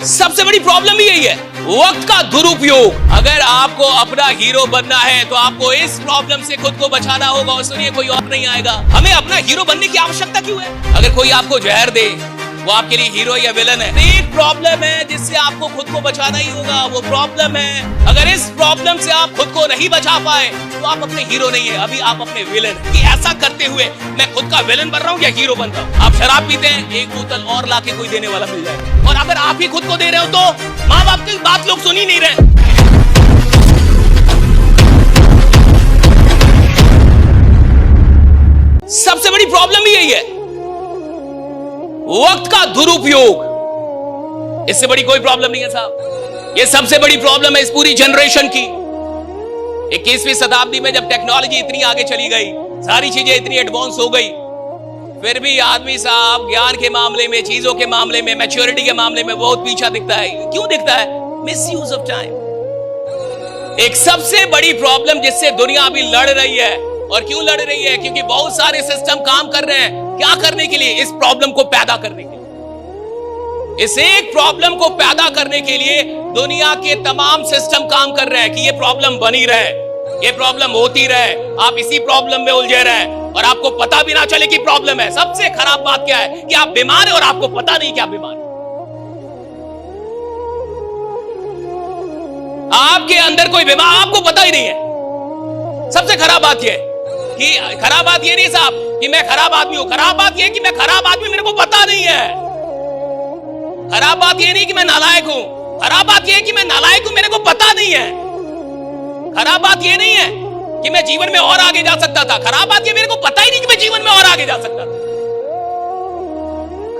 सबसे बड़ी प्रॉब्लम ही यही है, वक्त का दुरुपयोग। अगर आपको अपना हीरो बनना है तो आपको इस प्रॉब्लम से खुद को बचाना होगा। और सुनिए, कोई और नहीं आएगा। हमें अपना हीरो बनने की आवश्यकता क्यों है? अगर कोई आपको जहर दे, वो आपके लिए हीरो या विलन है। एक प्रॉब्लम है जिससे आपको खुद को बचाना ही होगा, वो प्रॉब्लम है। अगर इस प्रॉब्लम से आप खुद को नहीं बचा पाए तो आप अपने हीरो नहीं है, अभी आप अपने विलन है। कि ऐसा करते हुए मैं खुद का विलन बन रहा हूँ या हीरो बन रहा हूँ। आप शराब पीते हैं, एक बोतल और लाके कोई देने वाला मिल जाएगा। और अगर आप ही खुद को दे रहे हो तो माँ बाप की बात लोग सुन ही नहीं रहे। सबसे बड़ी प्रॉब्लम ही यही है, वक्त का दुरुपयोग। इससे बड़ी कोई प्रॉब्लम नहीं है साहब। ये सबसे बड़ी प्रॉब्लम है इस पूरी जनरेशन की। 21वीं शताब्दी में जब टेक्नोलॉजी इतनी आगे चली गई, सारी चीजें इतनी एडवांस हो गई, फिर भी आदमी साहब ज्ञान के मामले में, चीजों के मामले में, मैच्योरिटी के मामले में बहुत पीछा दिखता है। क्यों दिखता है? Misuse of time. एक सबसे बड़ी प्रॉब्लम जिससे दुनिया अभी लड़ रही है। और क्यों लड़ रही है? क्योंकि बहुत सारे सिस्टम काम कर रहे हैं। क्या करने के लिए? इस प्रॉब्लम को पैदा करने के लिए। इस एक प्रॉब्लम को पैदा करने के लिए दुनिया के तमाम सिस्टम काम कर रहे हैं कि ये प्रॉब्लम बनी रहे, ये प्रॉब्लम होती रहे, आप इसी प्रॉब्लम में उलझे रहे और आपको पता भी ना चले कि प्रॉब्लम है। सबसे खराब बात क्या है कि आप बीमार हैं और आपको पता नहीं कि आप बीमार हैं। आपके अंदर कोई बीमार, आपको पता ही नहीं है। सबसे खराब बात यह है कि खराब बात ये नहीं साहब कि मैं खराब आदमी हूं, खराब बात ये कि मैं खराब आदमी, मेरे को पता नहीं है। खराब बात ये नहीं कि मैं नालायक हूं, खराब बात ये कि मैं नालायक हूं, मेरे को पता नहीं है। खराब बात ये नहीं है कि मैं जीवन में और आगे जा सकता था, खराब बात ये मेरे को पता ही नहीं कि मैं जीवन में और आगे जा सकता था।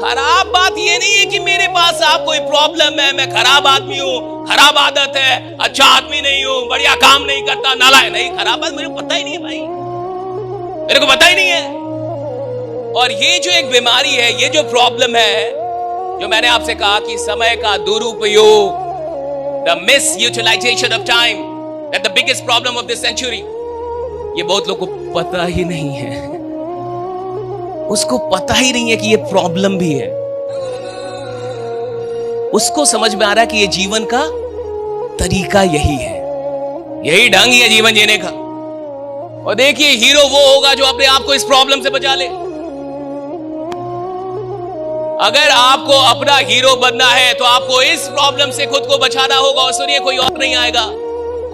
खराब बात ये नहीं है कि मेरे पास साहब कोई प्रॉब्लम है, मैं खराब आदमी हूं, खराब आदत है, अच्छा आदमी नहीं हूं, बढ़िया काम नहीं करता, नालायक नहीं। खराब बात मेरे को पता ही नहीं है भाई, मेरे को पता ही नहीं है। और ये जो एक बीमारी है, ये जो प्रॉब्लम है, जो मैंने आपसे कहा कि समय का दुरुपयोग, the misutilization of time, that the biggest problem of this century, ये बहुत लोगों को पता ही नहीं है। उसको पता ही नहीं है कि ये प्रॉब्लम भी है। उसको समझ में आ रहा है कि ये जीवन का तरीका यही है, यही ढंग है जीवन जीने का। और देखिए, हीरो वो होगा जो अपने आप को इस प्रॉब्लम से बचा ले। अगर आपको अपना हीरो बनना है तो आपको इस प्रॉब्लम से खुद को बचाना होगा। और सुनिए, कोई और नहीं आएगा।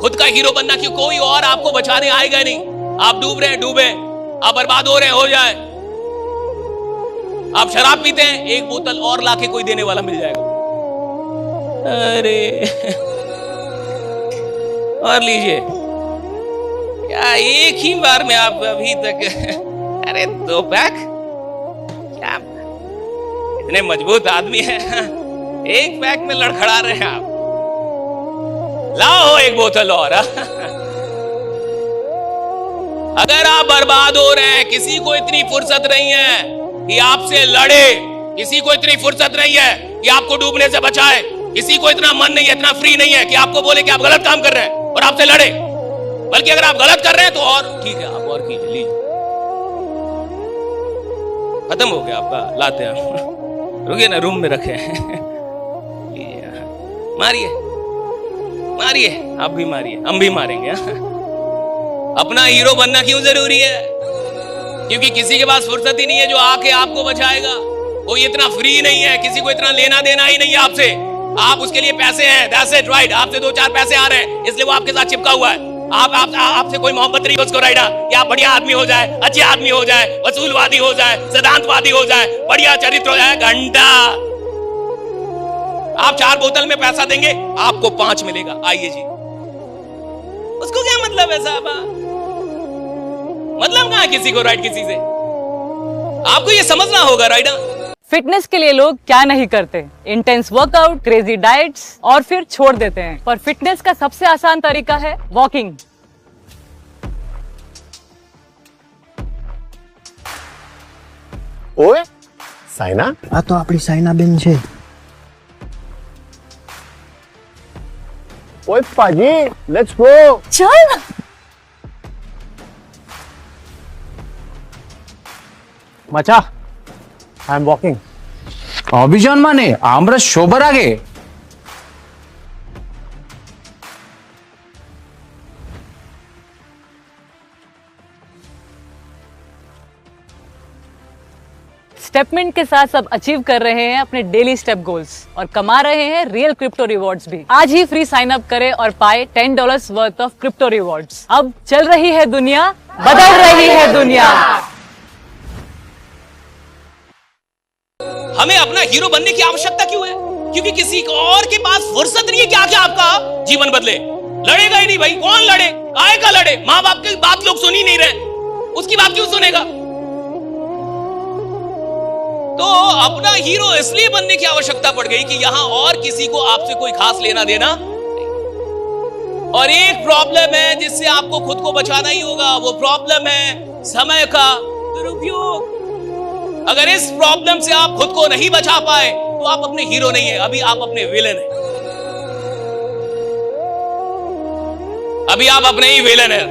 खुद का हीरो बनना क्यों? कोई और आपको बचाने आएगा नहीं। आप डूब रहे हैं, डूबे। आप बर्बाद हो रहे हैं, हो जाए। आप शराब पीते हैं, एक बोतल और लाके कोई देने वाला मिल जाएगा। अरे और लीजिए, क्या एक ही बार में आप अभी तक अरे 2 पैक? क्या इतने मजबूत आदमी हैं, 1 पैक में लड़खड़ा रहे हैं आप। लाओ एक बोतल और। अगर आप बर्बाद हो रहे हैं, किसी को इतनी फुर्सत नहीं है कि आपसे लड़े, किसी को इतनी फुर्सत नहीं है कि आपको डूबने से बचाए, किसी को इतना मन नहीं है, इतना फ्री नहीं है कि आपको बोले कि आप गलत काम कर रहे हैं और आपसे लड़े। बल्कि अगर आप गलत कर रहे हैं तो और ठीक है, आप और कीजिए, लीजिए। खत्म हो गया आपका, लाते हैं। रुकिए ना, रूम में रखे हैं। मारिए मारिए, आप भी मारिए, हम भी मारेंगे। अपना हीरो बनना क्यों जरूरी है? क्योंकि किसी के पास फुर्सत ही नहीं है जो आके आपको बचाएगा। कोई इतना फ्री नहीं है, किसी को इतना लेना देना ही नहीं है आपसे। आप उसके लिए पैसे हैं, that's it, right? आपसे 2-4 पैसे आ रहे हैं, इसलिए वो आपके साथ चिपका हुआ है। आपसे कोई मोहब्बत नहीं है उसको, राइट? कि आप बढ़िया आदमी हो जाए, अच्छे आदमी हो जाए, वसूलवादी हो जाए, सिद्धांतवादी हो जाए, बढ़िया चरित्र हो जाए। घंटा आप 4 बोतल में पैसा देंगे, आपको 5 मिलेगा। आइए जी, उसको क्या मतलब है साहब? मतलब कहां किसी को, राइट? किसी से आपको ये समझना होगा, राइट? फिटनेस के लिए लोग क्या नहीं करते, इंटेंस वर्कआउट, क्रेजी डाइट्स और फिर छोड़ देते हैं। पर फिटनेस का सबसे आसान तरीका है वॉकिंग। ओए साइना, આ તો આપણી સાયનાબેન છે। ओए पाजी, लेट्स गो। चल मचा, आई एम वॉकिंग। অভিযান মানে আমরা সবার আগে स्टेपमिंट के साथ सब अचीव कर रहे हैं अपने डेली स्टेप गोल्स और कमा रहे हैं रियल क्रिप्टो रिवॉर्ड्स भी। आज ही फ्री साइन अप करें और पाए $10 वर्थ ऑफ क्रिप्टो रिवॉर्ड्स। अब चल रही है दुनिया, बदल रही है दुनिया। हमें अपना हीरो बनने की आवश्यकता क्यों है? क्योंकि किसी और के पास फुर्सत नहीं है क्या क्या आपका जीवन बदले। लड़ेगा ही नहीं भाई, कौन लड़े, काहे का लड़े? माँ बाप की बात लोग सुन ही नहीं रहे, उसकी बात क्यों सुनेगा? तो अपना हीरो इसलिए बनने की आवश्यकता पड़ गई कि यहां और किसी को आपसे कोई खास लेना देना नहीं। और एक प्रॉब्लम है जिससे आपको खुद को बचाना ही होगा, वो प्रॉब्लम है समय का दुरुपयोग। अगर इस प्रॉब्लम से आप खुद को नहीं बचा पाए तो आप अपने हीरो नहीं है, अभी आप अपने विलेन है। अभी आप अपने ही विलेन है।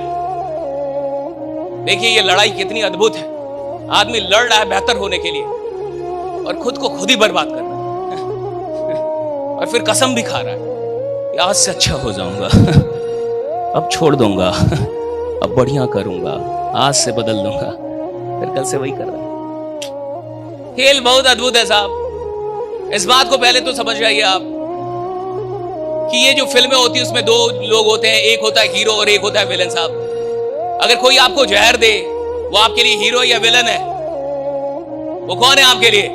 देखिए ये लड़ाई कितनी अद्भुत है। आदमी लड़ रहा है बेहतर होने के लिए और खुद को खुद ही बर्बाद कर रहा है और फिर कसम भी खा रहा है कि आज से अच्छा हो जाऊंगा, अब छोड़ दूंगा, अब बढ़िया करूंगा, आज से बदल दूंगा, फिर कल से वही कर रहा है। खेल बहुत अद्भुत है साहब। इस बात को पहले तो समझ जाइए आप कि ये जो फिल्में होती है उसमें दो लोग होते हैं, एक होता है हीरो और एक होता है विलन साहब। अगर कोई आपको जहर दे वो आपके लिए हीरो या विलन है? वो कौन है आपके लिए?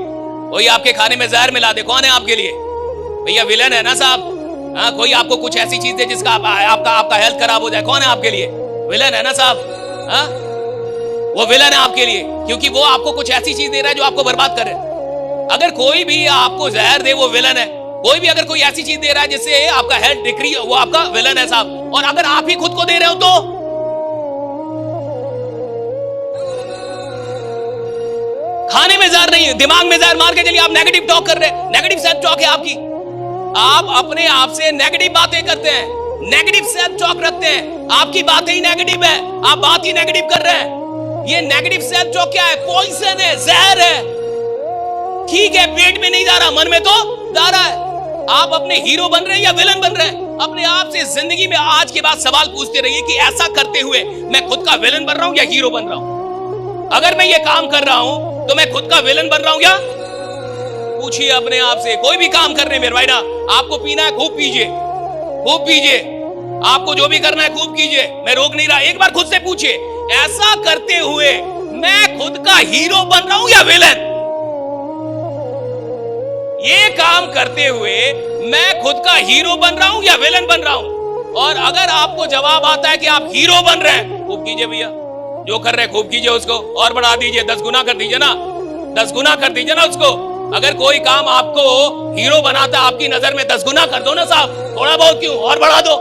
कोई आपके खाने में जहर मिला दे, कौन है आपके लिए? भैया विलन है ना साहब। हाँ, कोई आपको कुछ ऐसी चीज दे जिसका आपका हेल्थ खराब हो जाए, कौन है आपके लिए? विलन है ना साहब। हाँ, वो विलन है आपके लिए क्योंकि वो आपको कुछ ऐसी चीज दे रहा है जो आपको बर्बाद करे। अगर कोई भी आपको जहर दे वो विलन है। कोई भी अगर कोई ऐसी चीज दे रहा है जिससे आपका हेल्थ डिक्रीज, वो आपका विलन है साहब। और अगर आप ही खुद को दे रहे हो तो खाने में जहर नहीं है, दिमाग में जहर मार के चलिए आप नेगेटिव टॉक कर रहे हैं, नेगेटिव सेल्फ टॉक है आपकी। आप अपने आप से नेगेटिव बातें करते हैं, नेगेटिव सेल्फ टॉक रखते हैं, आपकी बातें ही नेगेटिव है, आप बात ही नेगेटिव कर रहे हैं। ये नेगेटिव सेल्फ टॉक क्या है? पॉइजन है, जहर है। ठीक है, पेट में नहीं जा रहा, मन में तो जा रहा है। आप अपने हीरो बन रहे हैं या विलन बन रहे हैं? अपने आप से जिंदगी में आज के बाद सवाल पूछते रहिए कि ऐसा करते हुए मैं खुद का विलन बन रहा हूं या हीरो बन रहा हूं। अगर मैं ये काम कर रहा हूं तो मैं खुद का विलन बन रहा हूं क्या? पूछिए अपने आप से। कोई भी काम कर रहे हैं मेरे भाई ना, आपको पीना है खूब पीजिए, खूब पीजिए, आपको जो भी करना है खूब कीजिए, मैं रोक नहीं रहा। एक बार खुद से पूछिए, ऐसा करते हुए मैं खुद का हीरो बन रहा हूं या विलन? ये काम करते हुए मैं खुद का हीरो बन रहा हूं या विलन बन रहा हूं? और अगर आपको जवाब आता है कि आप हीरो बन रहे हैं, खूब कीजिए भैया, जो कर रहे हैं खूब कीजिए, उसको और बढ़ा दीजिए, 10 गुना कर दीजिए ना, 10 गुना कर दीजिए ना उसको। अगर कोई काम आपको हीरो बनाता है आपकी नजर में, 10 गुना कर दो ना साहब, थोड़ा बहुत क्यों, और बढ़ा दो।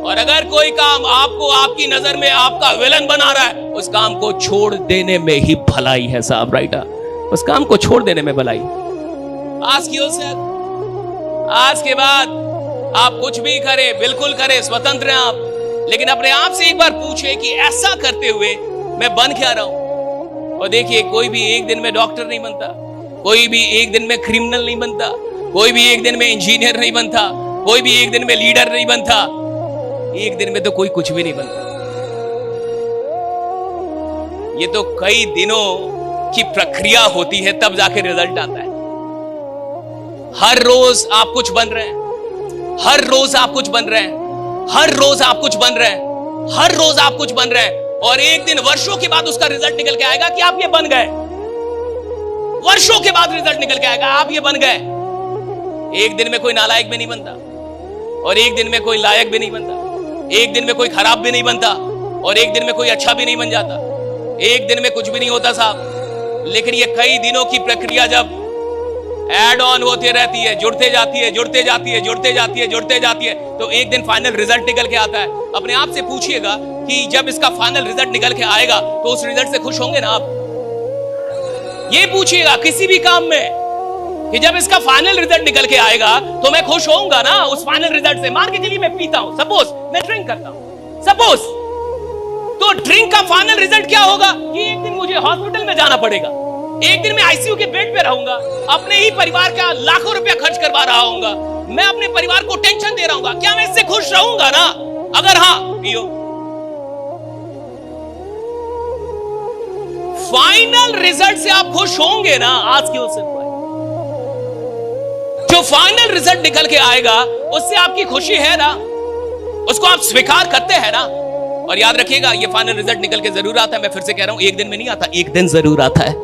और अगर कोई काम आपको आपकी नजर में आपका विलन बना रहा है, उस काम को छोड़ देने में ही भलाई है साहब। राइटर, उस काम को छोड़ देने में भलाई। आज की आज के बाद आप कुछ भी करें, बिल्कुल करें, स्वतंत्र हैं आप। लेकिन अपने आप से एक बार पूछे कि ऐसा करते हुए मैं बन क्या रहा हूं? और देखिए, कोई भी एक दिन में डॉक्टर नहीं बनता, कोई भी एक दिन में क्रिमिनल नहीं बनता, कोई भी एक दिन में इंजीनियर नहीं बनता, कोई भी एक दिन में लीडर नहीं बनता, एक दिन में तो कोई कुछ भी नहीं बनता। ये तो कई दिनों की प्रक्रिया होती है, तब जाके रिजल्ट आता है। हर रोज आप कुछ बन रहे हैं, हर रोज आप कुछ बन रहे हैं, हर रोज आप कुछ बन रहे हैं, हर रोज आप कुछ बन रहे हैं। और एक दिन वर्षों के बाद उसका रिजल्ट निकल के आएगा कि आप ये बन गए। वर्षों के बाद रिजल्ट निकल के आएगा, आप ये बन गए। एक दिन में कोई नालायक भी नहीं बनता और एक दिन में कोई लायक भी नहीं बनता, एक दिन में कोई खराब भी नहीं बनता और एक दिन में कोई अच्छा भी नहीं बन जाता। एक दिन में कुछ भी नहीं होता साहब। लेकिन ये कई दिनों की प्रक्रिया जब एड ऑन होती रहती है, जुड़ते जाती है, जुड़ते जाती है, जुड़ते जाती है, जुड़ते जाती है, तो एक दिन फाइनल रिजल्ट निकल के आता है। अपने आप से पूछिएगा कि जब इसका फाइनल रिजल्ट निकल के आएगा तो उस रिजल्ट से खुश होंगे ना आप? ये पूछिएगा किसी भी काम में कि जब इसका फाइनल रिजल्ट निकल के आएगा तो मैं खुश होऊंगा ना उस फाइनल रिजल्ट से। मान के चलिए मैं पीता हूं, सपोज मैं ड्रिंक करता हूं, सपोज, तो ड्रिंक का फाइनल रिजल्ट क्या होगा कि एक दिन मुझे हॉस्पिटल में जाना पड़ेगा, एक दिन मैं आईसीयू के बेड पे रहूंगा, अपने ही परिवार का लाखों रुपया खर्च करवा रहा हूंगा, मैं अपने परिवार को टेंशन दे रहा हूंगा, क्या मैं इससे खुश रहूंगा ना? अगर हाँ, पियो। फाइनल रिजल्ट से आप खुश होंगे ना, आज की उस जो फाइनल रिजल्ट निकल के आएगा उससे आपकी खुशी है ना, उसको आप स्वीकार करते हैं ना। और याद रखिएगा, ये फाइनल रिजल्ट निकल के जरूर आता है। मैं फिर से कह रहा हूं, एक दिन में नहीं आता, एक दिन जरूर आता है।